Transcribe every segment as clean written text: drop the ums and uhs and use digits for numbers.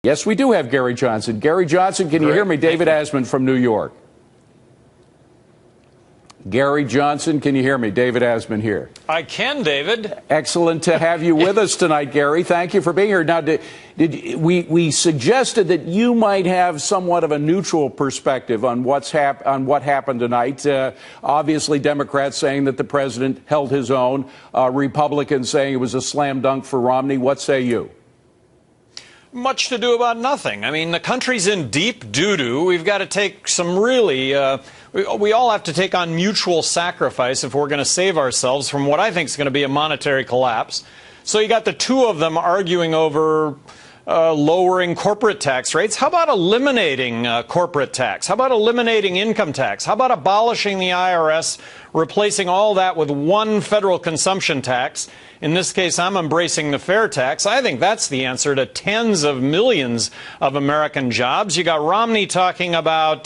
Yes, we do have Gary Johnson. Gary Johnson, can you hear me? David Asman from New York. Gary Johnson, can you hear me? David Asman here. I can, David. Excellent to have you with us tonight, Gary. Thank you for being here. Now, we suggested that you might have somewhat of a neutral perspective on what happened tonight. Obviously, Democrats saying that the president held his own, Republicans saying it was a slam dunk for Romney. What say you? Much to do about nothing. I mean, the country's in deep doo-doo. We've got to take some really, we all have to take on mutual sacrifice if we're going to save ourselves from what I think is going to be a monetary collapse. So you got the two of them arguing over lowering corporate tax rates. How about eliminating corporate tax? How about eliminating income tax? How about abolishing the IRS, replacing all that with one federal consumption tax? In this case, I'm embracing the fair tax. I think that's the answer to tens of millions of American jobs. You got Romney talking about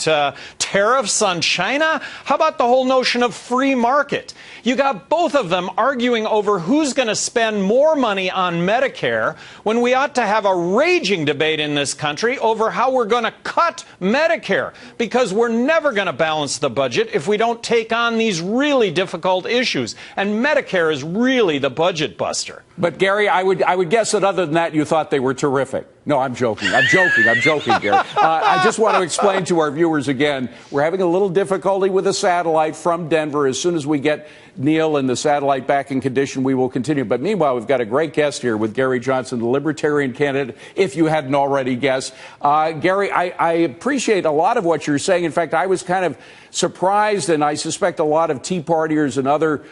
tariffs on China. How about the whole notion of free market? You got both of them arguing over who's going to spend more money on Medicare when we ought to have a raging debate in this country over how we're going to cut Medicare, because we're never going to balance the budget if we don't take on these really difficult issues. And Medicare is really the budget buster. But Gary, I would guess that other than that, you thought they were terrific. No, I'm joking. I'm joking, Gary. I just want to explain to our viewers again, we're having a little difficulty with the satellite from Denver. As soon as we get Neil and the satellite back in condition, we will continue. But meanwhile, we've got a great guest here with Gary Johnson, the Libertarian candidate, if you hadn't already guessed. Gary, I appreciate a lot of what you're saying. In fact, I was kind of surprised, and I suspect a lot of Tea Partiers and other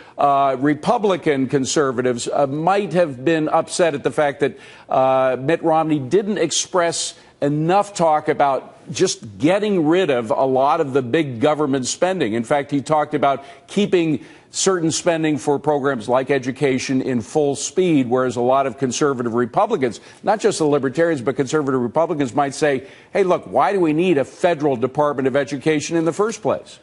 Republican conservatives might have been upset at the fact that Mitt Romney didn't express enough talk about just getting rid of a lot of the big government spending. In fact, he talked about keeping certain spending for programs like education in full speed, whereas a lot of conservative Republicans, not just the Libertarians, but conservative Republicans might say, hey, look, why do we need a federal Department of Education in the first place?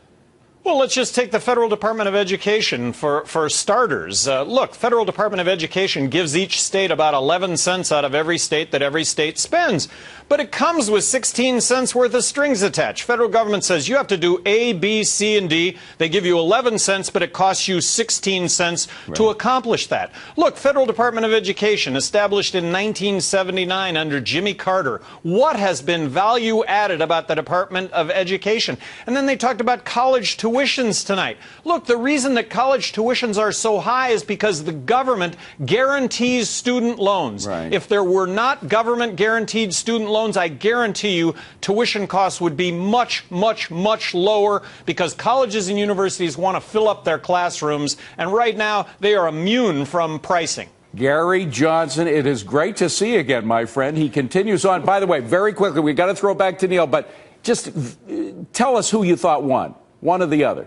Well, let's just take the Federal Department of Education for starters. Look, Federal Department of Education gives each state about 11 cents out of every state that every state spends. But it comes with 16 cents worth of strings attached. Federal government says you have to do A, B, C, and D. They give you 11 cents, but it costs you 16 cents to accomplish that. Look, Federal Department of Education, established in 1979 under Jimmy Carter. What has been value added about the Department of Education? And then they talked about college tuitions tonight. Look, the reason that college tuitions are so high is because the government guarantees student loans. If there were not government guaranteed student loans, I guarantee you tuition costs would be much, much, much lower, because colleges and universities want to fill up their classrooms, and right now they are immune from pricing. Gary Johnson, it is great to see you again, my friend. He continues on. By the way, very quickly, we've got to throw back to Neil, but just tell us who you thought won, one or the other.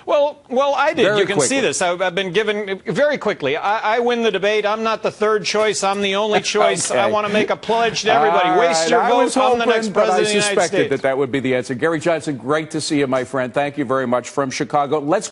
Well, I did. Very you can quickly. see this. I've been given very quickly. I win the debate. I'm not the third choice. I'm the only choice. Okay. I want to make a pledge to everybody. Waste your vote. I'm the next president of the United States. I suspected that would be the answer. Gary Johnson, great to see you, my friend. Thank you very much from Chicago. Let's